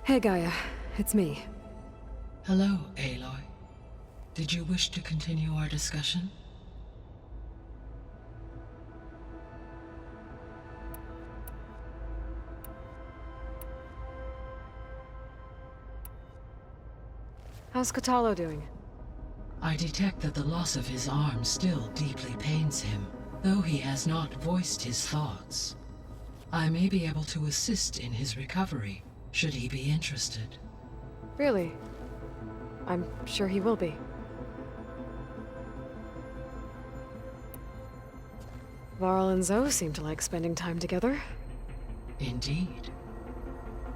Hey Gaia, it's me. Hello, Aloy. Did you wish to continue our discussion? How's Katalo doing? I detect that the loss of his arm still deeply pains him, though he has not voiced his thoughts. I may be able to assist in his recovery, should he be interested. Really? I'm sure he will be. Varl and Zoe seem to like spending time together. Indeed.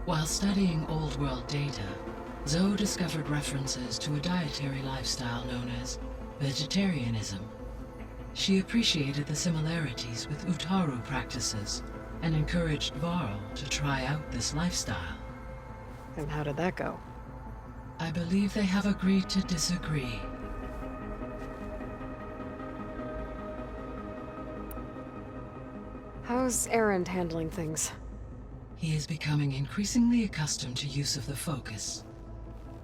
While studying Old World data, Zoe discovered references to a dietary lifestyle known as vegetarianism. She appreciated the similarities with Utaru practices and encouraged Varl to try out this lifestyle. And how did that go? I believe they have agreed to disagree. How's Erend handling things? He is becoming increasingly accustomed to use of the focus,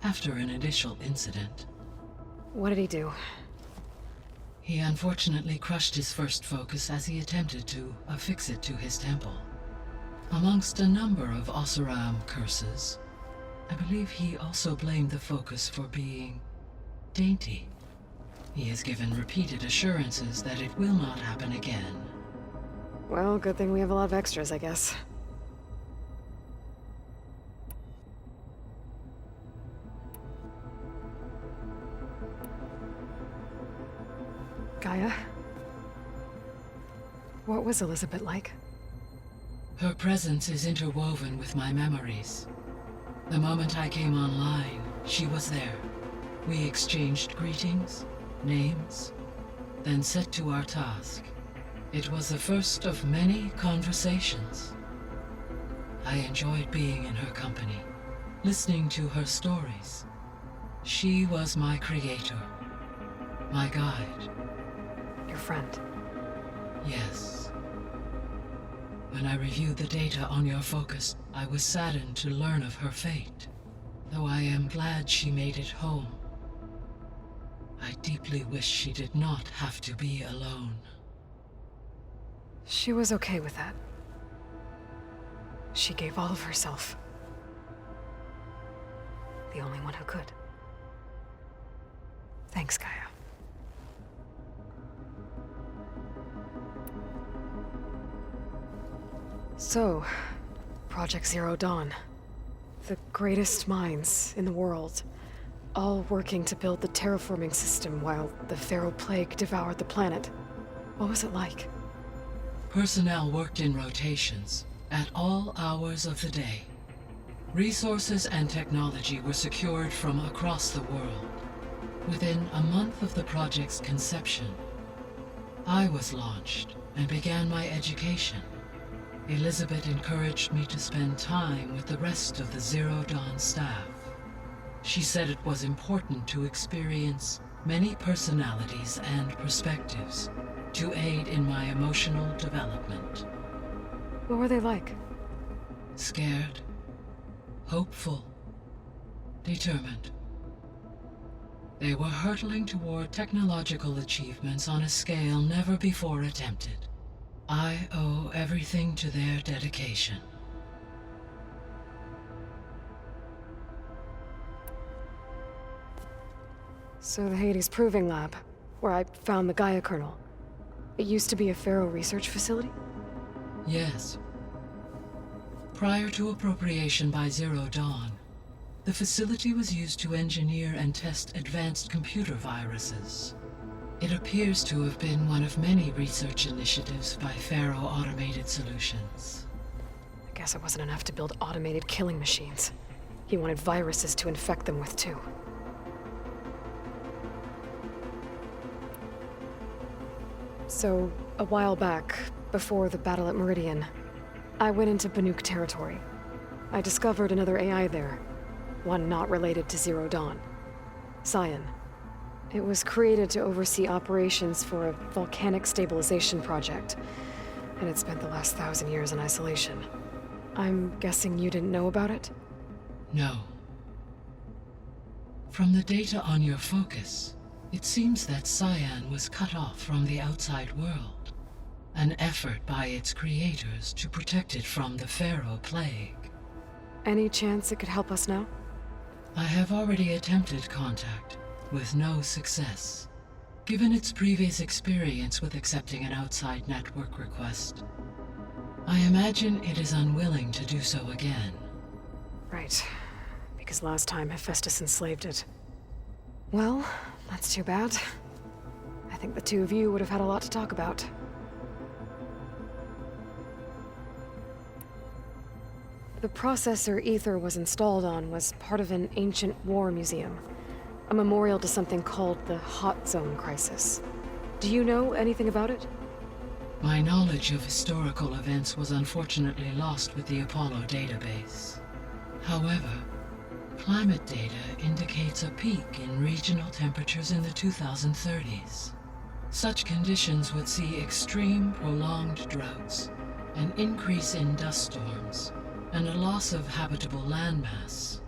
after an initial incident. What did he do? He unfortunately crushed his first focus as he attempted to affix it to his temple. Amongst a number of Oseram curses, I believe he also blamed the focus for being dainty. He has given repeated assurances that it will not happen again. Well, good thing we have a lot of extras, I guess. Gaia? What was Elizabeth like? Her presence is interwoven with my memories. The moment I came online, she was there. We exchanged greetings, names, then set to our task. It was the first of many conversations. I enjoyed being in her company, listening to her stories. She was my creator, my guide. Your friend. Yes. When I reviewed the data on your focus, I was saddened to learn of her fate, though I am glad she made it home. I deeply wish she did not have to be alone. She was okay with that. She gave all of herself. The only one who could. Thanks, Gaia. So, Project Zero Dawn. The greatest minds in the world, all working to build the terraforming system while the Pharaoh Plague devoured the planet. What was it like? Personnel worked in rotations, at all hours of the day. Resources and technology were secured from across the world. Within a month of the project's conception, I was launched and began my education. Elizabeth encouraged me to spend time with the rest of the Zero Dawn staff. She said it was important to experience many personalities and perspectives to aid in my emotional development. What were they like? Scared, hopeful, determined. They were hurtling toward technological achievements on a scale never before attempted. I owe everything to their dedication. So the Hades Proving Lab, where I found the Gaia kernel. It used to be a Pharaoh research facility? Yes. Prior to appropriation by Zero Dawn, the facility was used to engineer and test advanced computer viruses. It appears to have been one of many research initiatives by Pharaoh Automated Solutions. I guess it wasn't enough to build automated killing machines. He wanted viruses to infect them with too. So, a while back, before the battle at Meridian, I went into Banuk territory. I discovered another AI there, one not related to Zero Dawn. Cyan. It was created to oversee operations for a volcanic stabilization project, and it spent the last 1,000 years in isolation. I'm guessing you didn't know about it? No. From the data on your focus, it seems that Cyan was cut off from the outside world. An effort by its creators to protect it from the Pharaoh Plague. Any chance it could help us now? I have already attempted contact, with no success. Given its previous experience with accepting an outside network request, I imagine it is unwilling to do so again. Right. Because last time Hephaestus enslaved it. Well, that's too bad. I think the two of you would have had a lot to talk about. The processor Ether was installed on was part of an ancient war museum. A memorial to something called the Hot Zone Crisis. Do you know anything about it? My knowledge of historical events was unfortunately lost with the Apollo database. However, climate data indicates a peak in regional temperatures in the 2030s. Such conditions would see extreme, prolonged droughts, an increase in dust storms, and a loss of habitable landmass.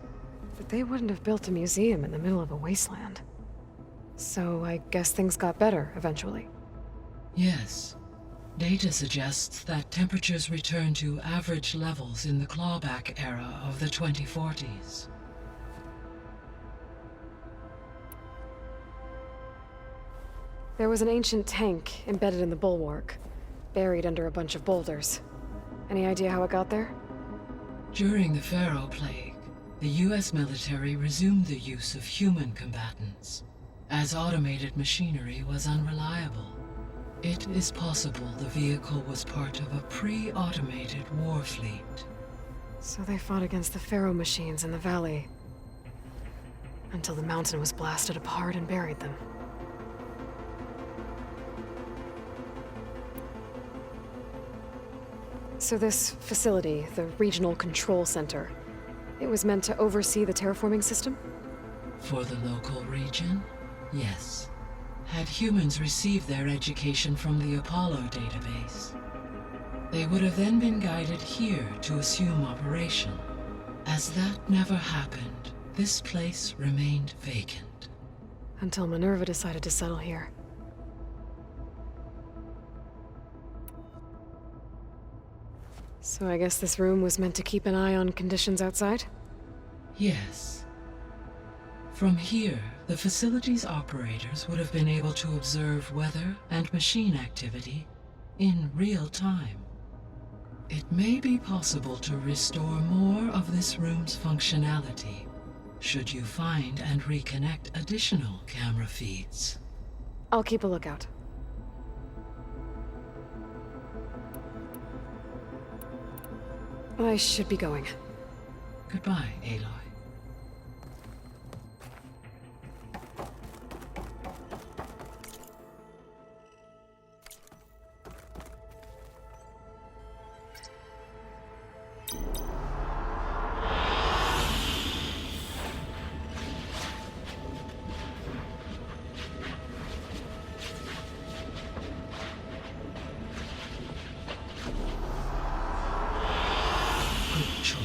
But they wouldn't have built a museum in the middle of a wasteland. So I guess things got better eventually. Yes. Data suggests that temperatures returned to average levels in the clawback era of the 2040s. There was an ancient tank embedded in the bulwark, buried under a bunch of boulders. Any idea how it got there? During the Pharaoh Plague, the US military resumed the use of human combatants, as automated machinery was unreliable. It is possible the vehicle was part of a pre-automated war fleet. So they fought against the Pharaoh machines in the valley, until the mountain was blasted apart and buried them. So this facility, the Regional Control Center, it was meant to oversee the terraforming system? For the local region, yes. Had humans received their education from the Apollo database, they would have then been guided here to assume operation. As that never happened, this place remained vacant. Until Minerva decided to settle here. So I guess this room was meant to keep an eye on conditions outside? Yes. From here, the facility's operators would have been able to observe weather and machine activity in real time. It may be possible to restore more of this room's functionality, should you find and reconnect additional camera feeds. I'll keep a lookout. I should be going. Goodbye, Aloy. Good choice.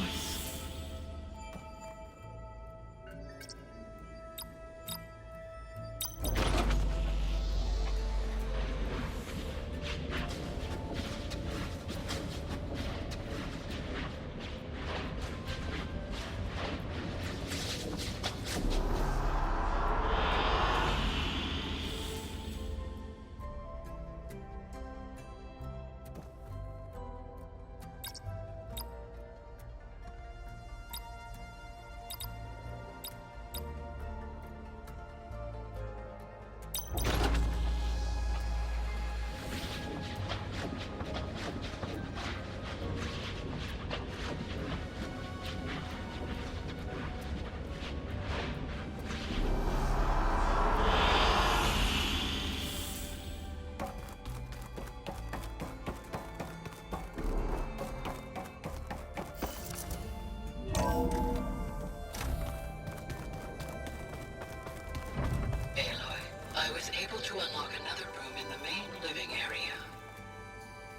I was able to unlock another room in the main living area.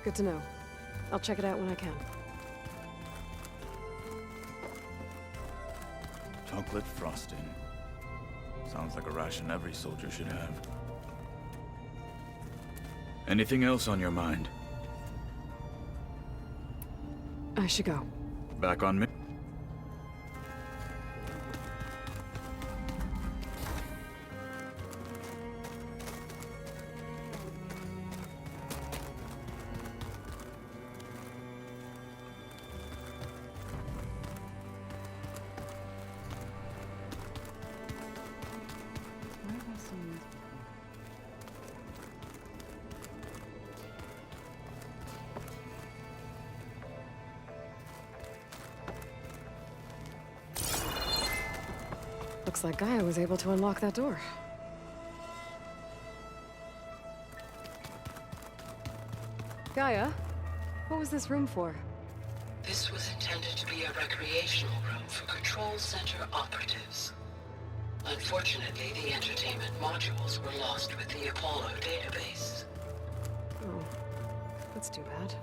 Good to know. I'll check it out when I can. Chocolate frosting. Sounds like a ration every soldier should have. Anything else on your mind? I should go. Back on me? Looks like Gaia was able to unlock that door. Gaia, what was this room for? This was intended to be a recreational room for Control Center operatives. Unfortunately, the entertainment modules were lost with the Apollo database. Oh, that's too bad.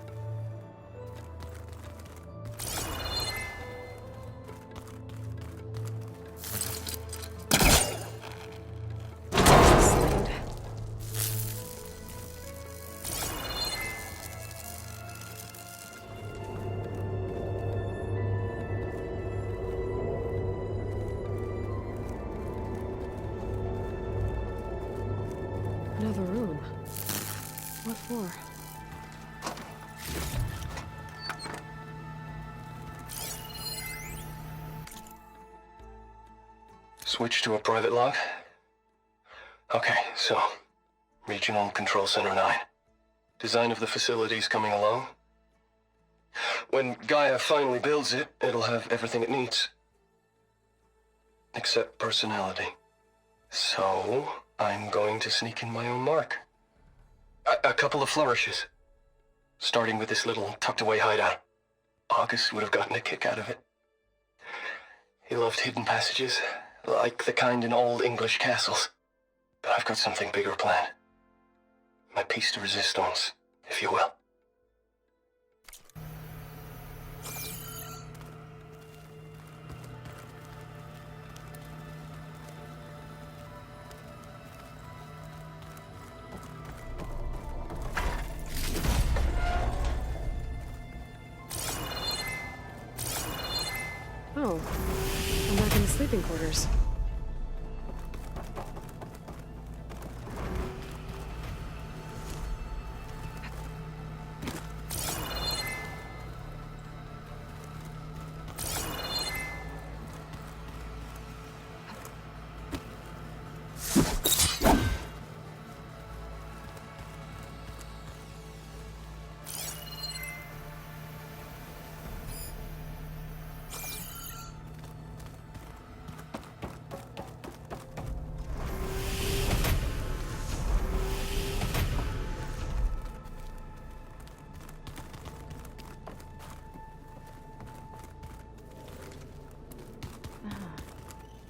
Another room. What for? Switch to a private log? Okay, so... Regional Control Center 9. Design of the facility's coming along. When Gaia finally builds it, it'll have everything it needs. Except personality. So... I'm going to sneak in my own mark. A couple of flourishes. Starting with this little tucked-away hideout. August would have gotten a kick out of it. He loved hidden passages, like the kind in old English castles. But I've got something bigger planned. My piece de resistance, if you will. Oh, I'm back in the sleeping quarters.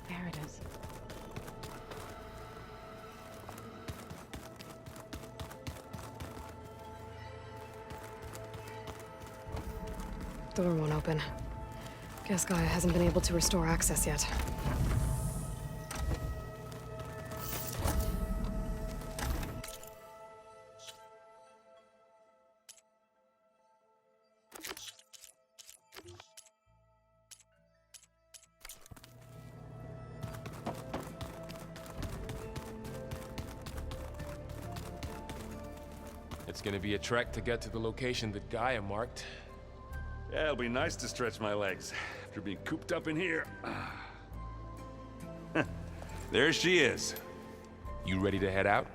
There it is. Door won't open. Guess Gaia hasn't been able to restore access yet. It's gonna be a trek to get to the location that Gaia marked. Yeah, it'll be nice to stretch my legs after being cooped up in here. There she is. You ready to head out?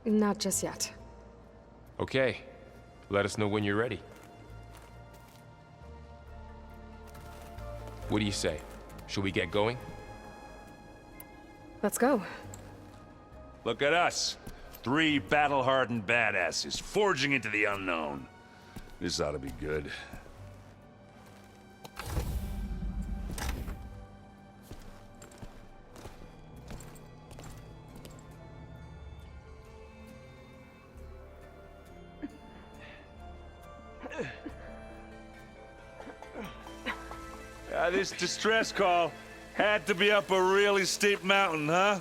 Not just yet. Okay. Let us know when you're ready. What do you say? Should we get going? Let's go. Look at us. 3 battle-hardened badasses forging into the unknown. This ought to be good. This distress call had to be up a really steep mountain, huh?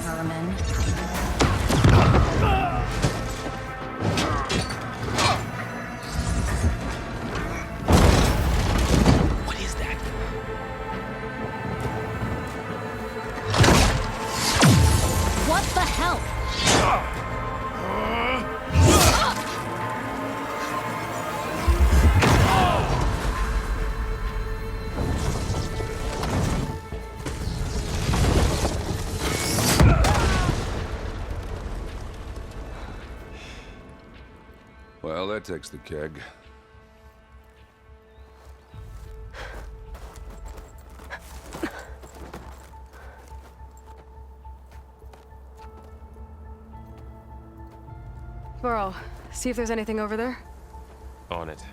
Vermin. What is that? What the hell? Well, that takes the keg. Burrow, see if there's anything over there. On it.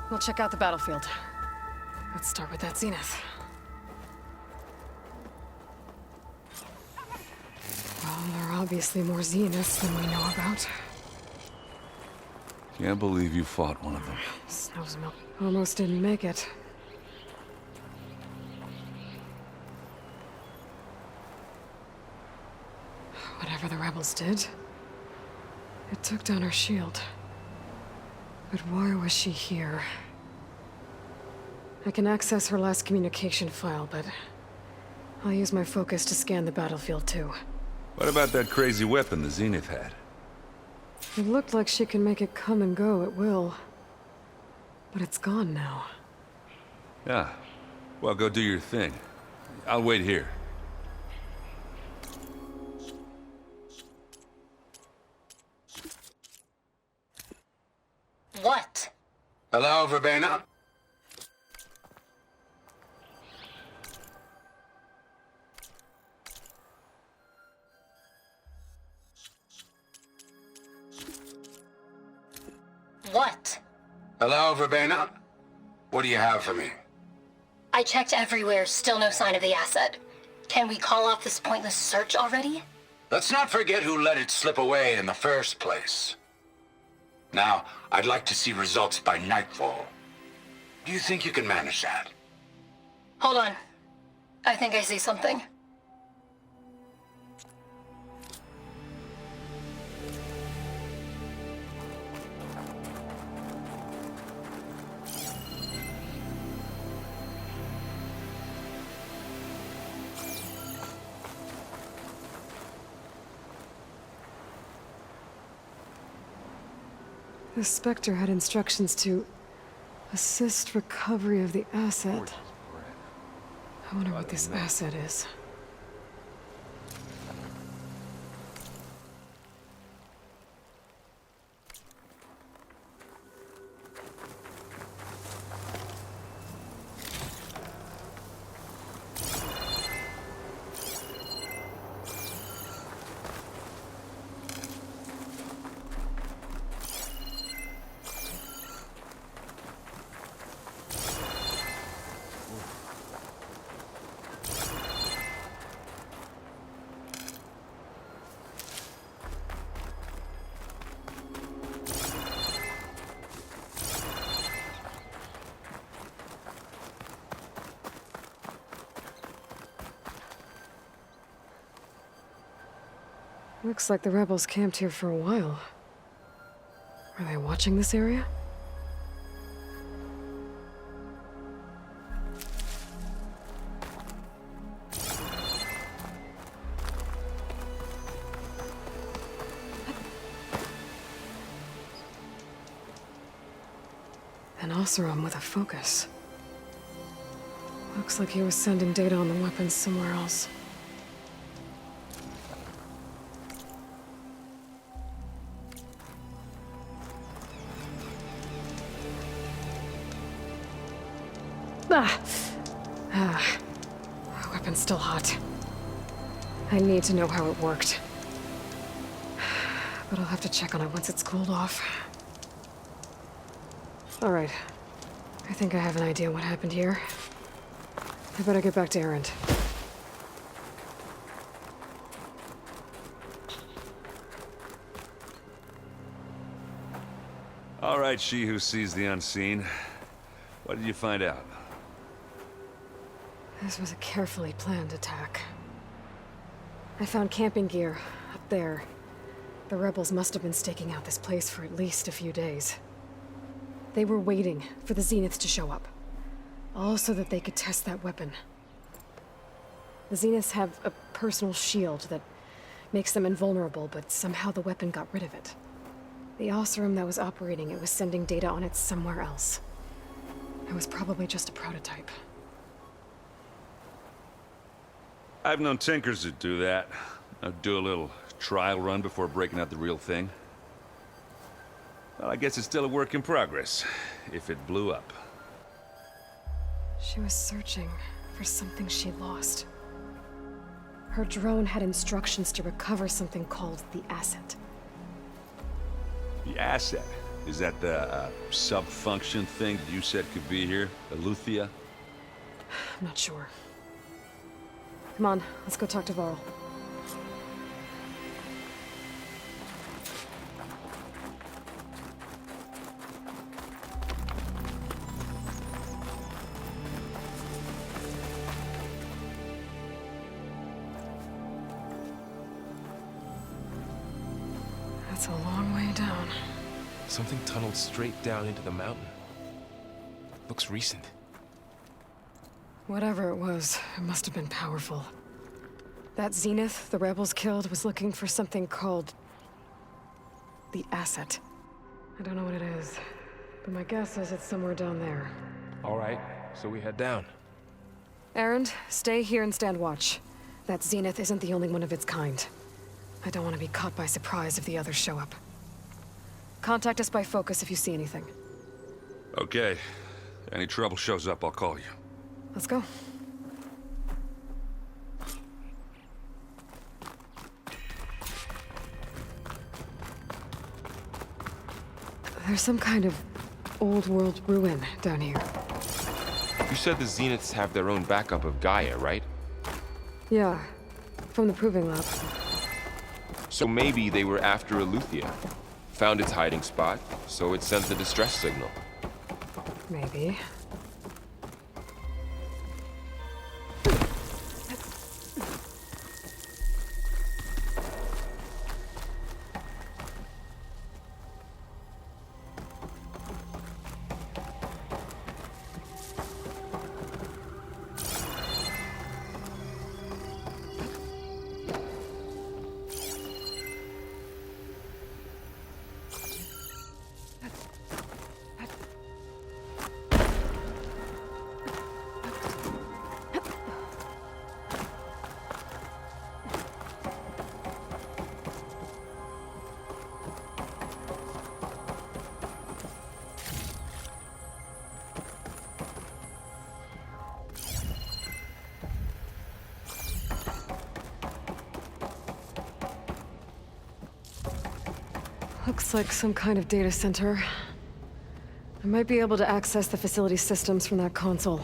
We'll check out the battlefield. Let's start with that zenith. Well, there are obviously more zeniths than we know about. Can't believe you fought one of them. Snow's milk. Almost didn't make it. Whatever the rebels did, it took down her shield. But why was she here? I can access her last communication file, but I'll use my focus to scan the battlefield too. What about that crazy weapon the Zenith had? It looked like she can make it come and go at will. But it's gone now. Yeah. Well, go do your thing. I'll wait here. What? Hello, Verbena? What? Hello, Verbena? What do you have for me? I checked everywhere, still no sign of the asset. Can we call off this pointless search already? Let's not forget who let it slip away in the first place. Now, I'd like to see results by nightfall. Do you think you can manage that? Hold on. I think I see something. The Spectre had instructions to assist recovery of the asset. I wonder what this asset is. Looks like the rebels camped here for a while. Are they watching this area? An Oseram with a focus. Looks like he was sending data on the weapons somewhere else. Weapon's still hot. I need to know how it worked. But I'll have to check on it once it's cooled off. Alright. I think I have an idea what happened here. I better get back to Erend. All right, she who sees the unseen. What did you find out? This was a carefully planned attack. I found camping gear up there. The rebels must have been staking out this place for at least a few days. They were waiting for the Zeniths to show up, all so that they could test that weapon. The Zeniths have a personal shield that makes them invulnerable, but somehow the weapon got rid of it. The Oseram that was operating it was sending data on it somewhere else. It was probably just a prototype. I've known tinkers that do that. I'd do a little trial run before breaking out the real thing. Well, I guess it's still a work in progress, if it blew up. She was searching for something she lost. Her drone had instructions to recover something called the asset. The asset? Is that the sub-function thing that you said could be here? Eleuthia? I'm not sure. Come on, let's go talk to Varl. That's a long way down. Something tunneled straight down into the mountain. Looks recent. Whatever it was, it must have been powerful. That Zenith the rebels killed was looking for something called the asset. I don't know what it is, but my guess is it's somewhere down there. All right, so we head down. Erend, stay here and stand watch. That Zenith isn't the only one of its kind. I don't want to be caught by surprise if the others show up. Contact us by focus if you see anything. Okay. Any trouble shows up, I'll call you. Let's go. There's some kind of old world ruin down here. You said the Zeniths have their own backup of Gaia, right? Yeah, from the proving lab. So maybe they were after Eleuthia. Found its hiding spot, so it sent the distress signal. Maybe. Looks like some kind of data center. I might be able to access the facility systems from that console.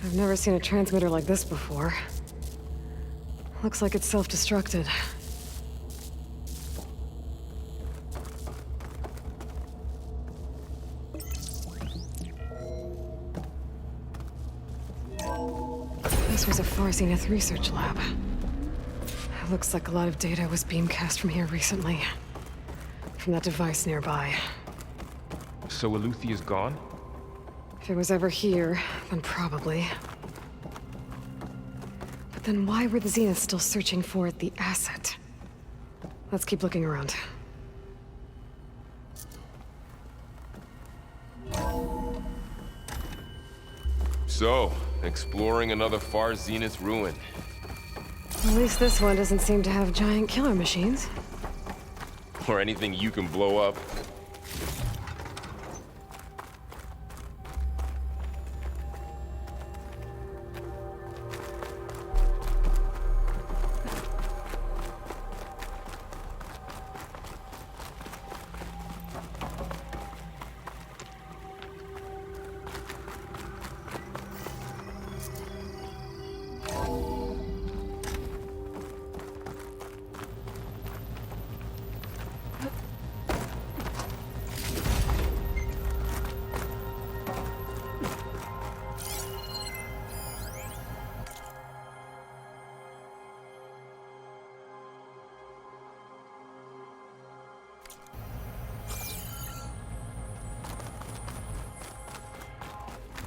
I've never seen a transmitter like this before. Looks like it's self-destructed. This was a Far Zenith research lab. It looks like a lot of data was beamcast from here recently. From that device nearby. So Aluthia's gone? If it was ever here, then probably. But then why were the Zeniths still searching for the asset? Let's keep looking around. So, exploring another Far Zenith ruin. At least this one doesn't seem to have giant killer machines. Or anything you can blow up.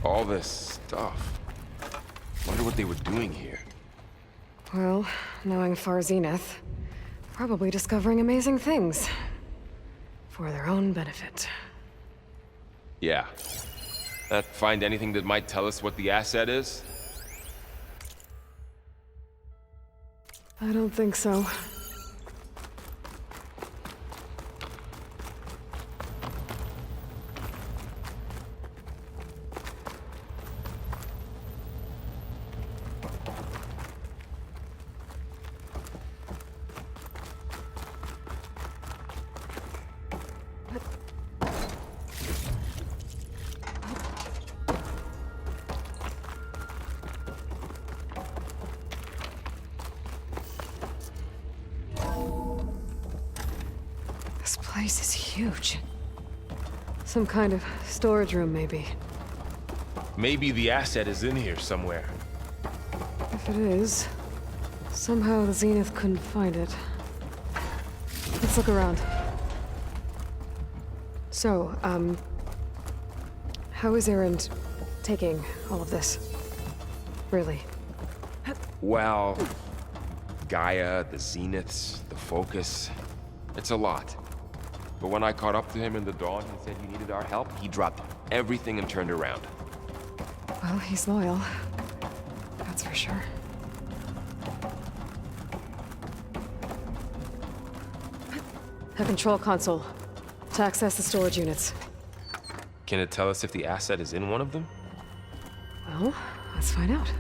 All this stuff. Wonder what they were doing here. Well, knowing Far Zenith, probably discovering amazing things. For their own benefit. Yeah. Find anything that might tell us what the asset is? I don't think so. This place is huge. Some kind of storage room, maybe. Maybe the asset is in here somewhere. If it is, somehow the Zenith couldn't find it. Let's look around. So, how is Erend taking all of this? Really? Well, Gaia, the Zeniths, the Focus. It's a lot. But when I caught up to him in the dawn and said he needed our help, he dropped everything and turned around. Well, he's loyal. That's for sure. A control console. To access the storage units. Can it tell us if the asset is in one of them? Well, let's find out.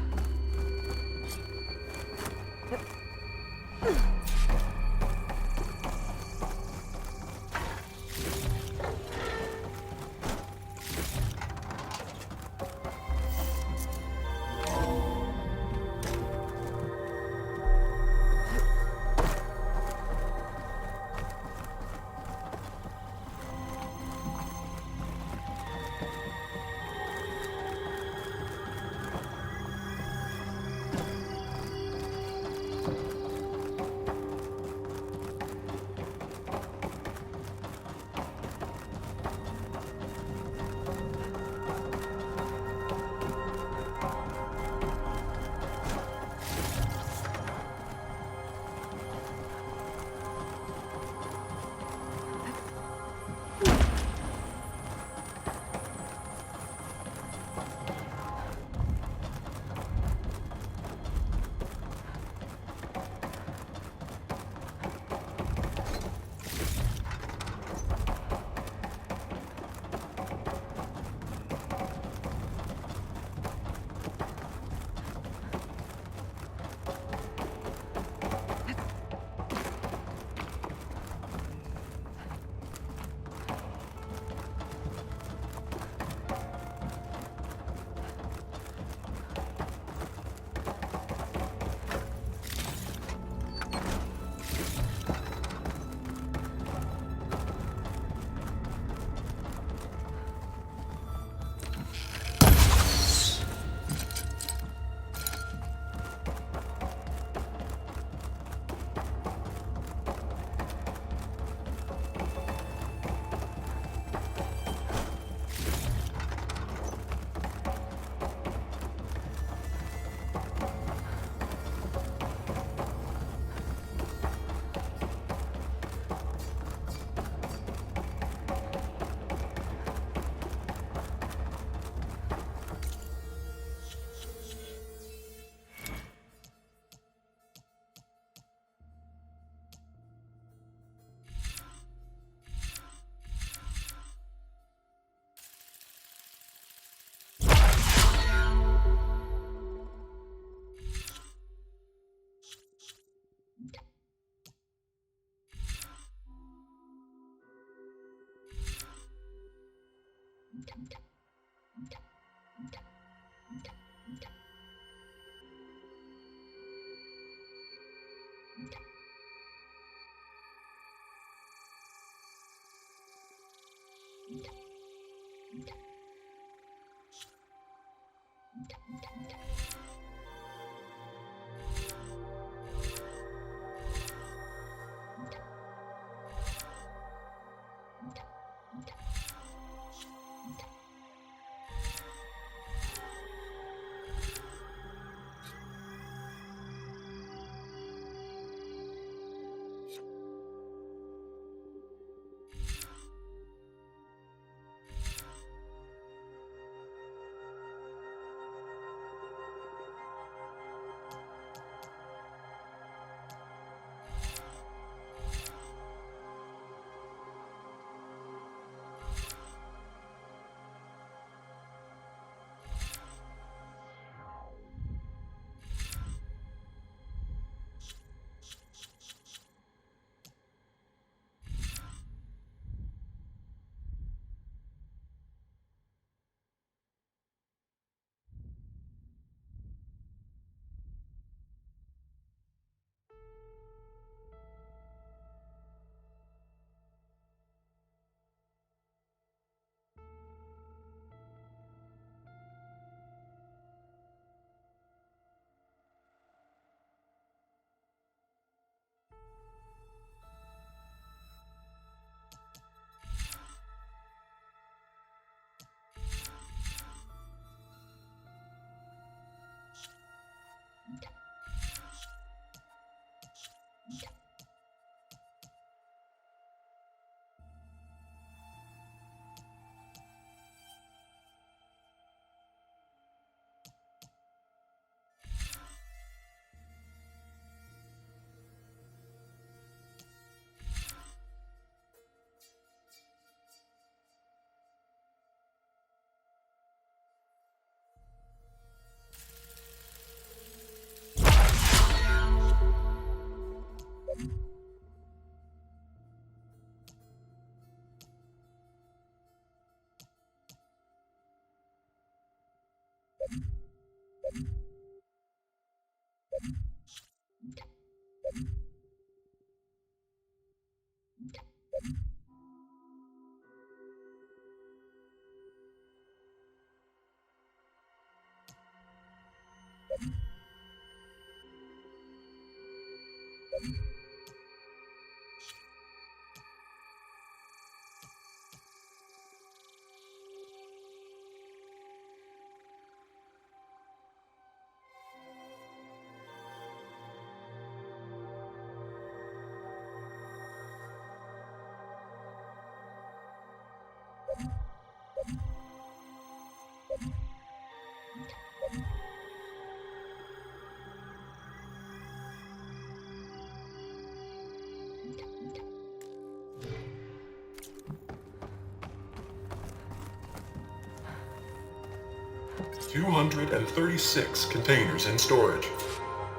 236 containers in storage.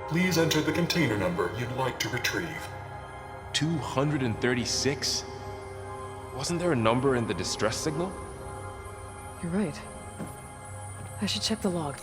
Please enter the container number you'd like to retrieve. 236? Wasn't there a number in the distress signal? You're right. I should check the log.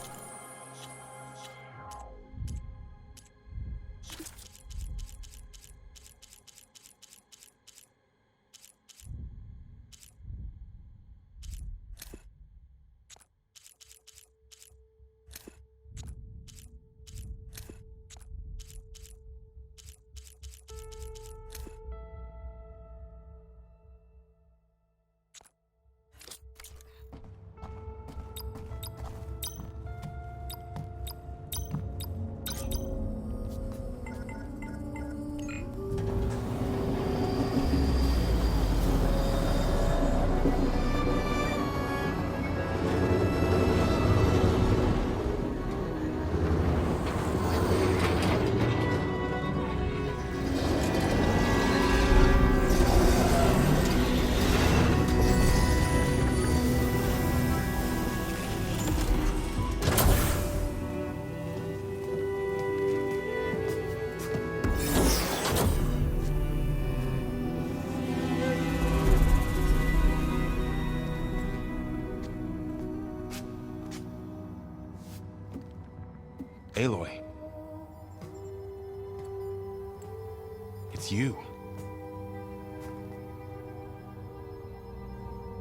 Aloy. It's you.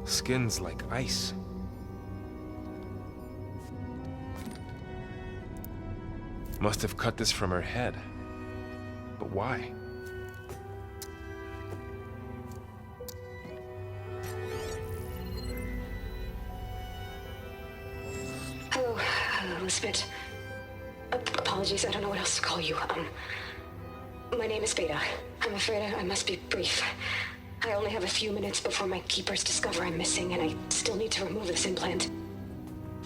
Skin's like ice. Must have cut this from her head. But why? Hello, Elizabeth. Apologies, I don't know what else to call you. My name is Beta. I'm afraid I must be brief. I only have a few minutes before my keepers discover I'm missing, and I still need to remove this implant.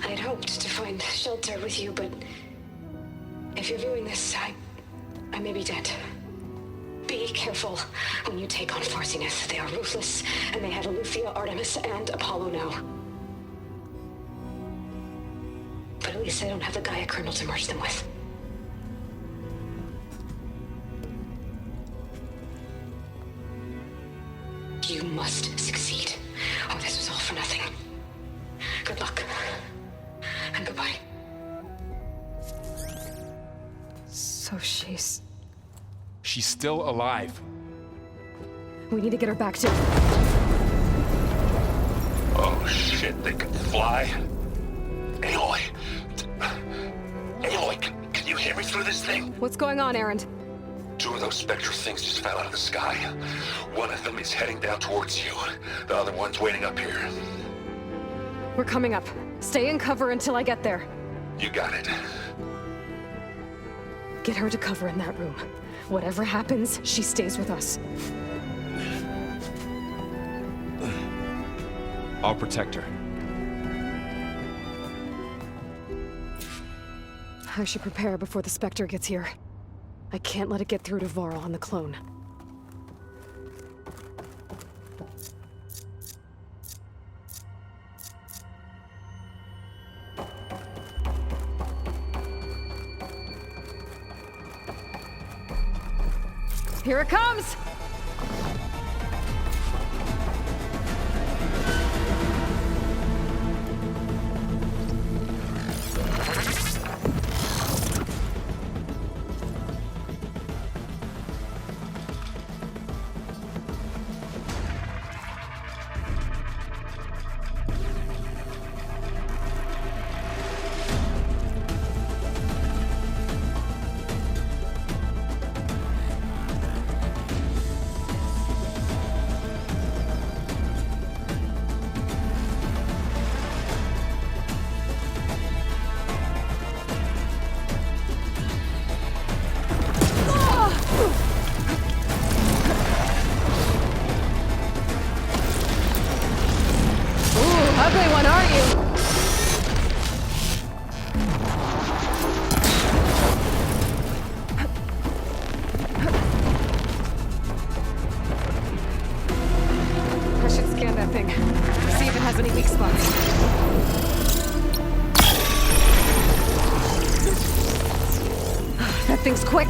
I had hoped to find shelter with you, but if you're viewing this, I may be dead. Be careful when you take on Far Zenith. They are ruthless, and they have Aletheia, Artemis, and Apollo now. But at least I don't have the Gaia kernel to merge them with. You must succeed, or this was all for nothing. Good luck, and goodbye. So she's still alive. We need to get her back to... Oh shit, they can fly? Aloy! Aloy, can you hear me through this thing? What's going on, Erend? 2 of those spectral things just fell out of the sky. One of them is heading down towards you. The other one's waiting up here. We're coming up. Stay in cover until I get there. You got it. Get her to cover in that room. Whatever happens, she stays with us. I'll protect her. I should prepare before the Spectre gets here. I can't let it get through to Varl on the clone. Here it comes! Ugly one, are you? I should scan that thing. See if it has any weak spots. That thing's quick.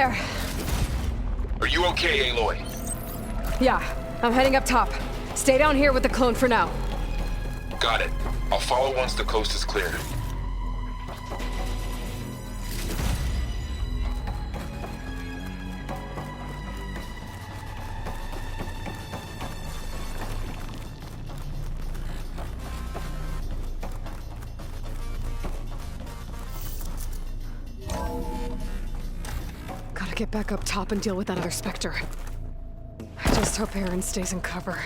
there. Are you okay, Aloy? Yeah, I'm heading up top. Stay down here with the clone for now. Got it. I'll follow once the coast is cleared. Gotta get back up top and deal with that other Spectre. I just hope Aaron stays in cover.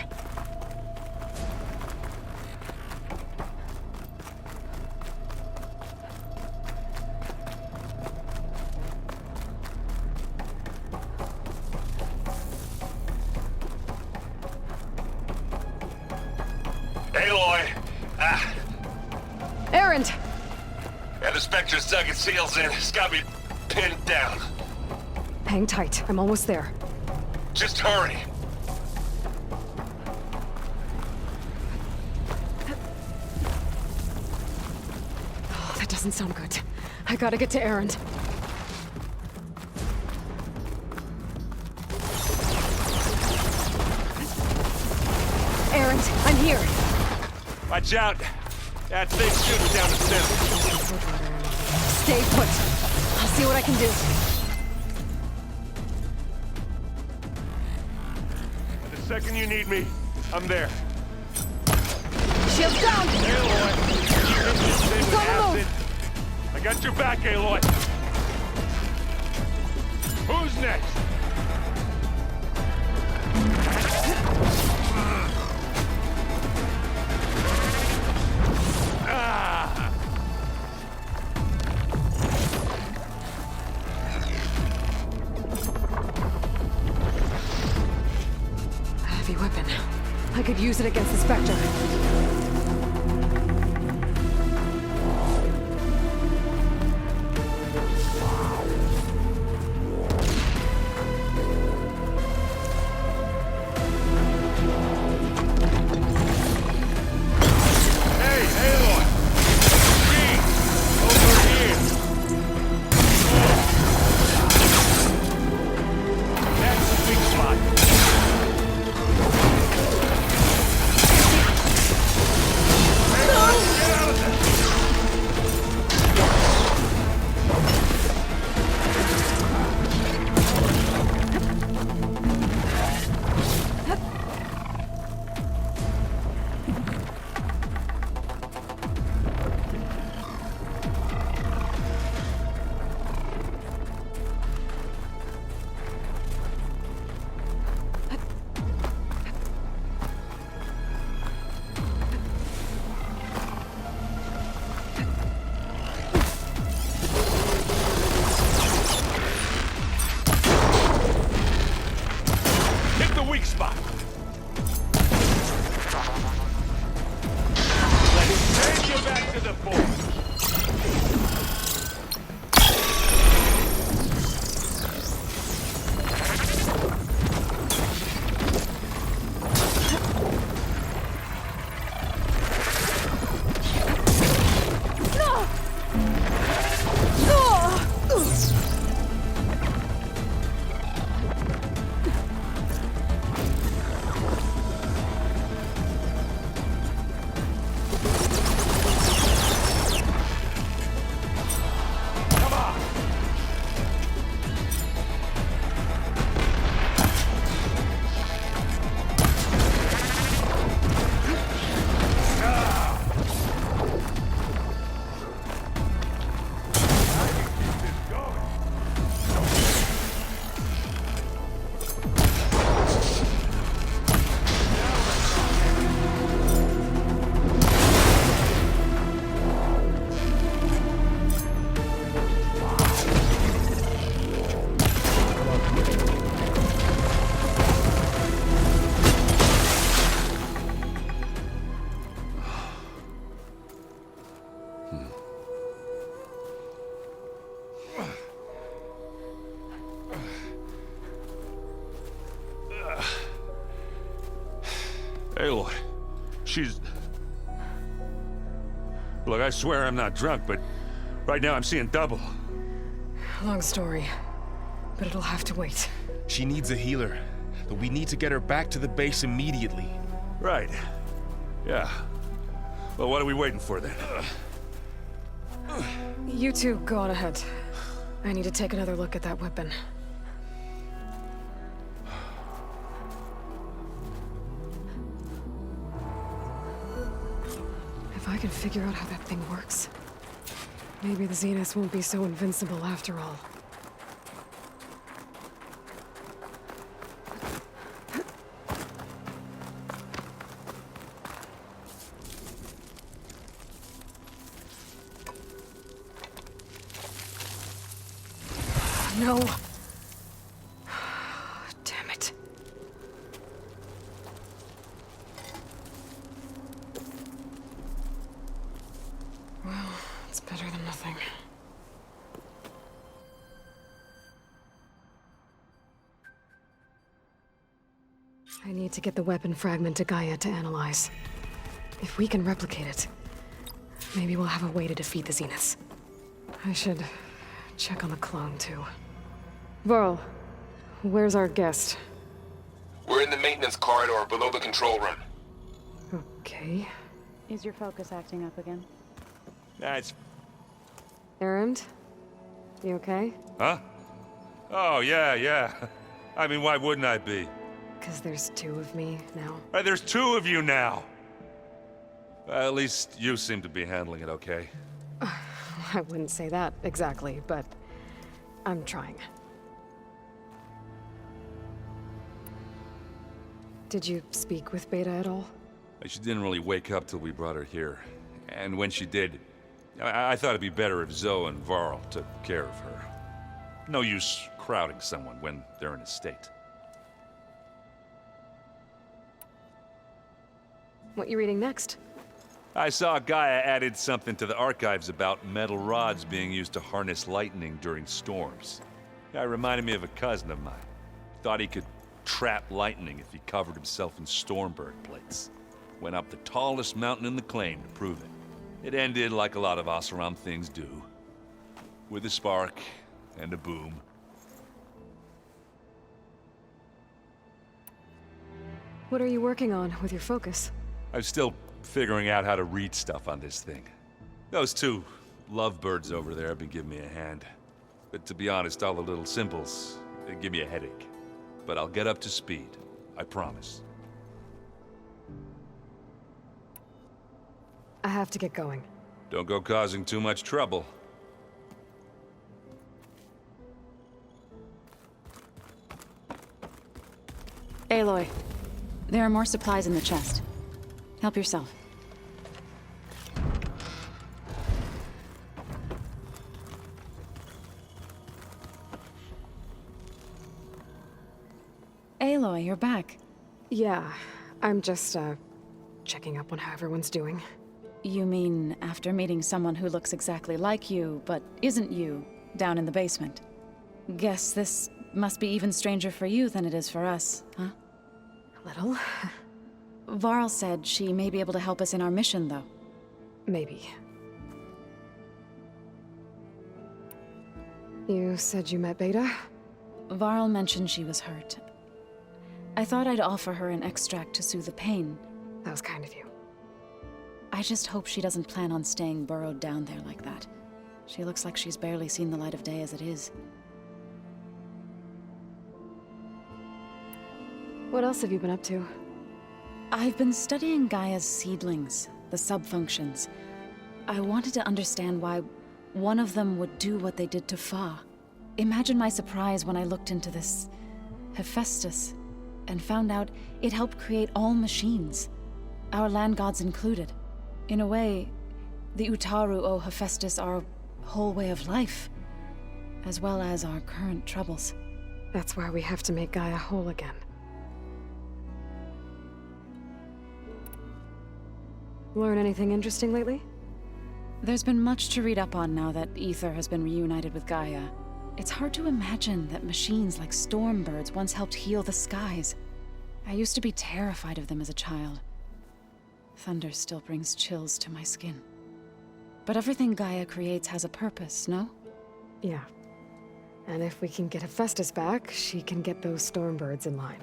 Aloy! Aaron! Yeah, the Spectre's dug its heels in. It's got me pinned down. Hang tight, I'm almost there. Just hurry. Oh, that doesn't sound good. I gotta get to Aaron. Aaron, I'm here. Watch out. That thing's shooting down the center. Stay put. I'll see what I can do. The second you need me, I'm there. Shields down! Aloy, you hit this thing with Don't move. acid. I got your back, Aloy. Who's next? Heavy weapon. I could use it against the Spectre. Hey, Aloy! Gee, over here! That's the weak spot. Aloy, get out of there! Hit the weak spot. Let's take you back to the fort. Come on. Aloy, she's... Look, I swear I'm not drunk, but right now I'm seeing double. Long story. but it'll have to wait. She needs a healer, but we need to get her back to the base immediately. Right. Yeah. Well, what are we waiting for then? You two go on ahead. I need to take another look at that weapon. If I can figure out how that thing works, maybe the Zeniths won't be so invincible after all. No. Damn it. Well, it's better than nothing. I need to get the weapon fragment to Gaia to analyze. If we can replicate it, maybe we'll have a way to defeat the Zeniths. I should check on the clone, too. Varl, where's our guest? We're in the maintenance corridor below the control room. Okay. Is your focus acting up again? That's... Erend? You okay? Huh? Oh, yeah. I mean, why wouldn't I be? Because there's two of me now. There's two of you now! At least you seem to be handling it okay. I wouldn't say that exactly, but I'm trying. Did you speak with Beta at all? She didn't really wake up till we brought her here. And when she did, I thought it'd be better if Zoe and Varl took care of her. No use crowding someone when they're in a state. What you reading next? I saw Gaia added something to the archives about metal rods being used to harness lightning during storms. Guy reminded me of a cousin of mine. Thought he could trap lightning if he covered himself in Stormbird plates. Went up the tallest mountain in the claim to prove it. It ended like a lot of Oseram things do. With a spark and a boom. What are you working on with your focus? I'm still figuring out how to read stuff on this thing. Those two lovebirds over there have been giving me a hand. But to be honest, all the little symbols, they give me a headache. But I'll get up to speed. I promise. I have to get going. Don't go causing too much trouble. Aloy, there are more supplies in the chest. Help yourself. Aloy, you're back. Yeah, I'm just, checking up on how everyone's doing. You mean after meeting someone who looks exactly like you, but isn't you, down in the basement? Guess this must be even stranger for you than it is for us, huh? A little. Varl said she may be able to help us in our mission, though. Maybe. You said you met Beta? Varl mentioned she was hurt. I thought I'd offer her an extract to soothe the pain. That was kind of you. I just hope she doesn't plan on staying burrowed down there like that. She looks like she's barely seen the light of day as it is. What else have you been up to? I've been studying Gaia's seedlings, the subfunctions. I wanted to understand why one of them would do what they did to Fa. Imagine my surprise when I looked into this Hephaestus and found out it helped create all machines, our land gods included. In a way, the Utaru owe Hephaestus our whole way of life, as well as our current troubles. That's why we have to make Gaia whole again. Learn anything interesting lately? There's been much to read up on now that Ether has been reunited with Gaia. It's hard to imagine that machines like Stormbirds once helped heal the skies. I used to be terrified of them as a child. Thunder still brings chills to my skin. But everything Gaia creates has a purpose, no? Yeah. And if we can get Hephaestus back, she can get those stormbirds in line.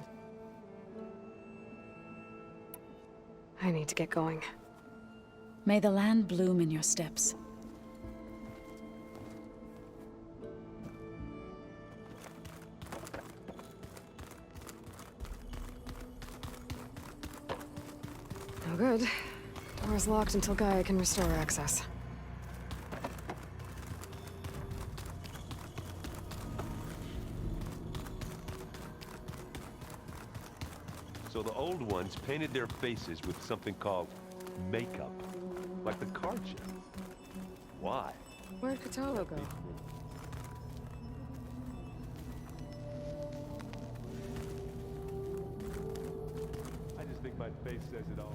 I need to get going. May the land bloom in your steps. No good. Door's locked until Gaia can restore access. So the old ones painted their faces with something called makeup, like the card chip. Why? Where'd Cthulhu go? I just think my face says it all.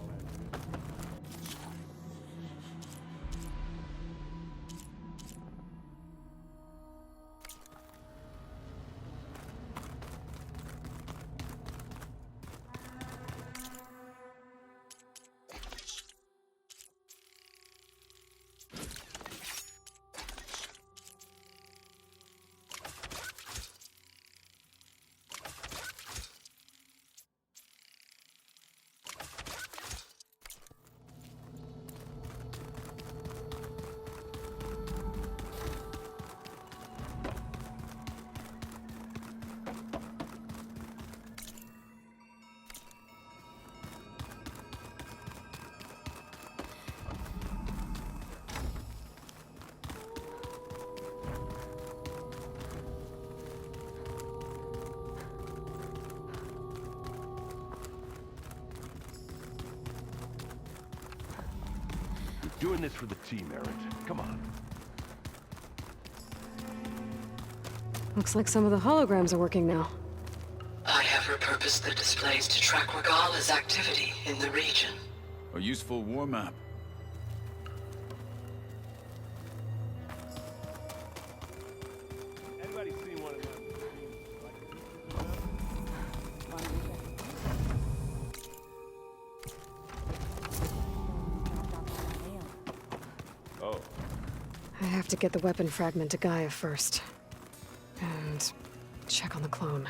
Doing this for the team, Aaron. Come on. Looks like some of the holograms are working now. I have repurposed the displays to track Regala's activity in the region. A useful war map. Anybody seen one of them? Oh. I have to get the weapon fragment to Gaia first. And check on the clone.